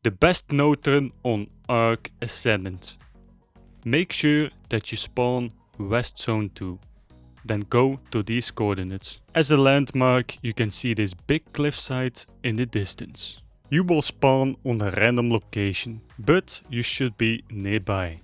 The best node run on ARK Ascendant. Make sure that you spawn West Zone 2. Then go to these coordinates. As a landmark, you can see this big cliffside in the distance. You will spawn on a random location, but you should be nearby.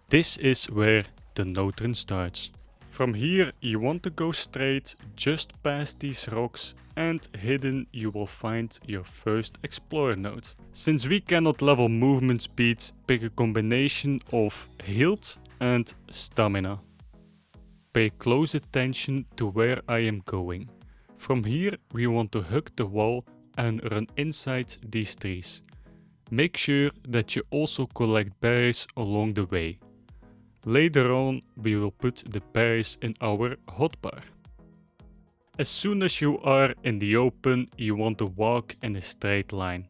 This is where the node run starts. From here you want to go straight just past these rocks, and hidden you will find your first explorer node. Since we cannot level movement speed, pick a combination of health and stamina. Pay close attention to where I am going. From here we want to hug the wall and run inside these trees. Make sure that you also collect berries along the way. Later on we will put the berries in our hotbar. As soon as you are in the open, you want to walk in a straight line.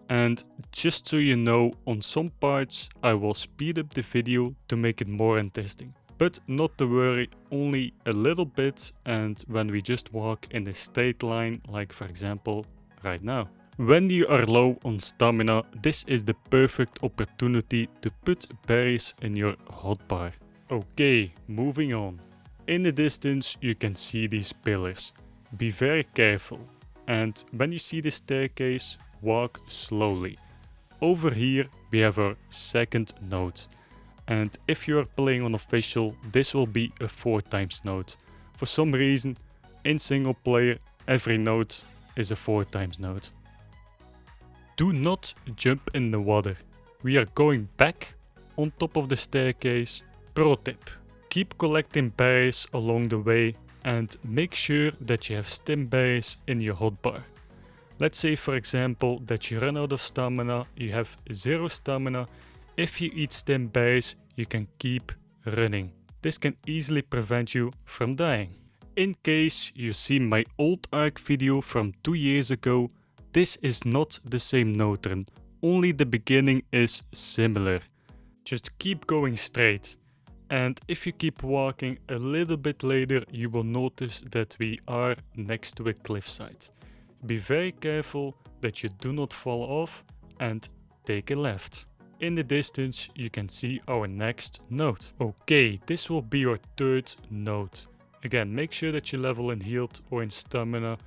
And just so you know, on some parts I will speed up the video to make it more interesting. But not to worry, only a little bit, and when we just walk in a straight line, like for example right now. When you are low on stamina, this is the perfect opportunity to put berries in your hotbar. Okay, moving on. In the distance you can see these pillars. Be very careful, and when you see the staircase, walk slowly. Over here we have our second node. And if you are playing on official, this will be a 4x node. For some reason, in single player, every node is a 4x node. Do not jump in the water. We are going back on top of the staircase. Pro tip: keep collecting berries along the way and make sure that you have stim berries in your hotbar. Let's say for example that you run out of stamina, you have 0 stamina. If you eat stim berries, you can keep running. This can easily prevent you from dying. In case you see my old ARK video from 2 years ago, this is not the same node run, only the beginning is similar. Just keep going straight. And if you keep walking a little bit later, you will notice that we are next to a cliffside. Be very careful that you do not fall off and take a left. In the distance you can see our next node. Okay, this will be your third node. Again, make sure that you level in health or in stamina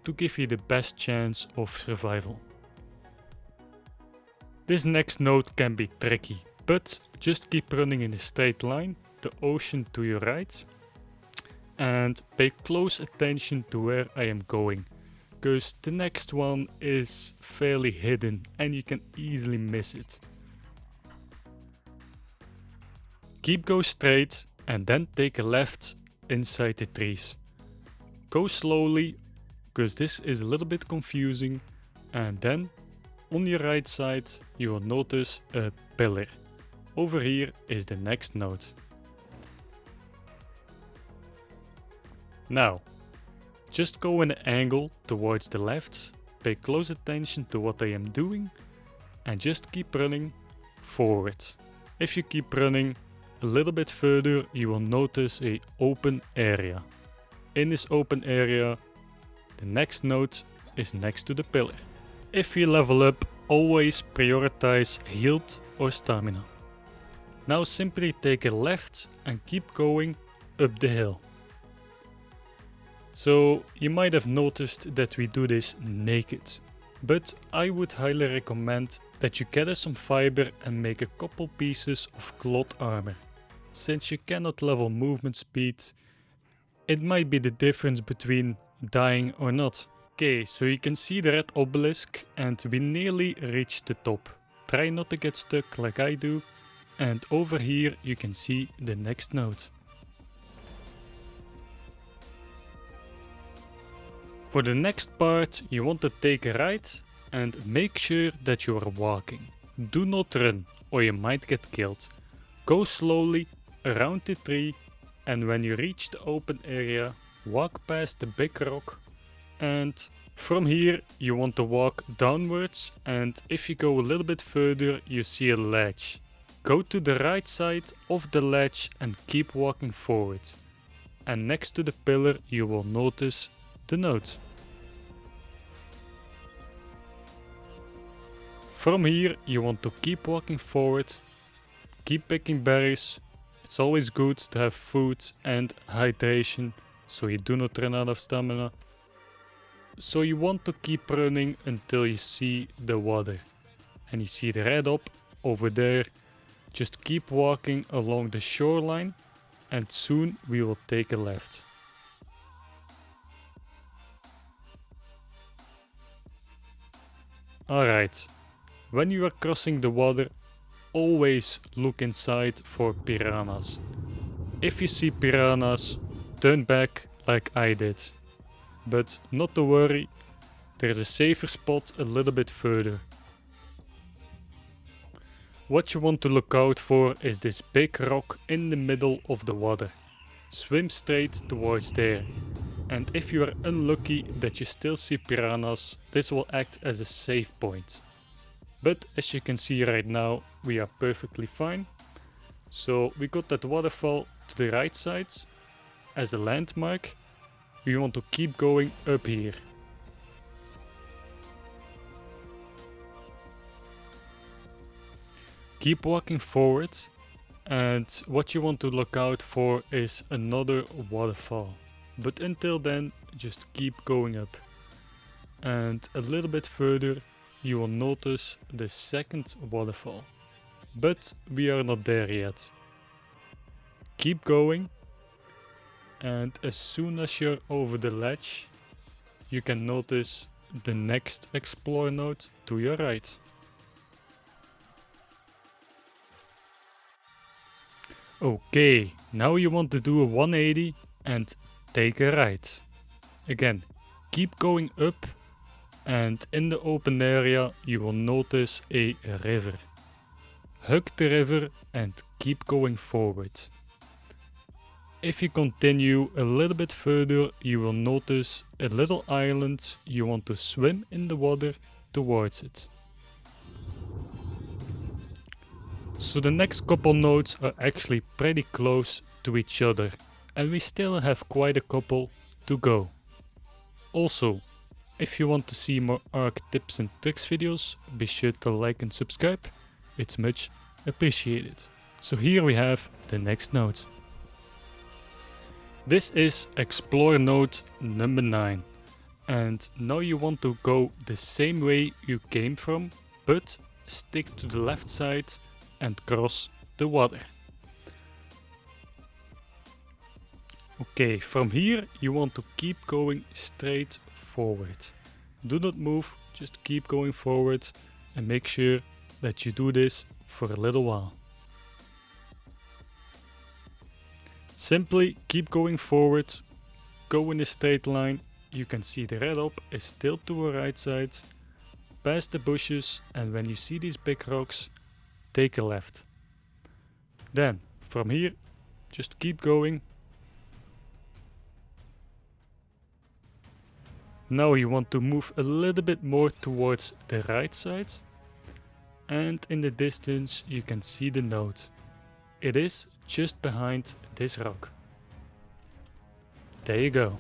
to give you the best chance of survival. This next node can be tricky, but just keep running in a straight line, the ocean to your right, and pay close attention to where I am going, because the next one is fairly hidden and you can easily miss it. Keep going straight and then take a left inside the trees. Go slowly, because this is a little bit confusing, and then on your right side you will notice a pillar. Over here is the next node. Now, just go in an angle towards the left, pay close attention to what I am doing, and just keep running forward. If you keep running a little bit further, you will notice an open area. In this open area, the next node is next to the pillar. If you level up, always prioritize health or stamina. Now simply take a left and keep going up the hill. So you might have noticed that we do this naked, but I would highly recommend that you gather some fiber and make a couple pieces of cloth armor. Since you cannot level movement speed, it might be the difference between dying or not. Okay, so you can see the red obelisk and we nearly reached the top. Try not to get stuck like I do, and over here you can see the next node. For the next part you want to take a right and make sure that you are walking. Do not run or you might get killed. Go slowly around the tree, and when you reach the open area, walk past the big rock, and from here you want to walk downwards, and if you go a little bit further you see a ledge. Go to the right side of the ledge and keep walking forward, and next to the pillar you will notice the node. From here you want to keep walking forward, keep picking berries. It's always good to have food and hydration so you do not run out of stamina. So you want to keep running until you see the water. And you see the red up over there. Just keep walking along the shoreline and soon we will take a left. Alright, when you are crossing the water, always look inside for piranhas. If you see piranhas, turn back like I did. But not to worry, there's a safer spot a little bit further. What you want to look out for is this big rock in the middle of the water. Swim straight towards there. And if you are unlucky that you still see piranhas, this will act as a save point. But as you can see right now, we are perfectly fine. So we got that waterfall to the right side as a landmark. We want to keep going up here. Keep walking forward, and what you want to look out for is another waterfall. But until then, just keep going up. And a little bit further, you will notice the second waterfall. But we are not there yet. Keep going, and as soon as you're over the ledge, you can notice the next explore node to your right. Okay, now you want to do a 180 and take a right. Again, keep going up, and in the open area you will notice a river. Hug the river and keep going forward. If you continue a little bit further, you will notice a little island. You want to swim in the water towards it. So the next couple nodes are actually pretty close to each other, and we still have quite a couple to go. Also, if you want to see more ARK tips and tricks videos, be sure to like and subscribe. It's much appreciated. So here we have the next node. This is explore node number 9. And now you want to go the same way you came from, but stick to the left side and cross the water. Okay, from here you want to keep going straight forward. Do not move, just keep going forward and make sure that you do this for a little while. Simply keep going forward, go in a straight line. You can see the red up is still to our right side. Pass the bushes, and when you see these big rocks, take a left. Then from here just keep going. Now you want to move a little bit more towards the right side, and in the distance you can see the node. It is just behind this rock. There you go.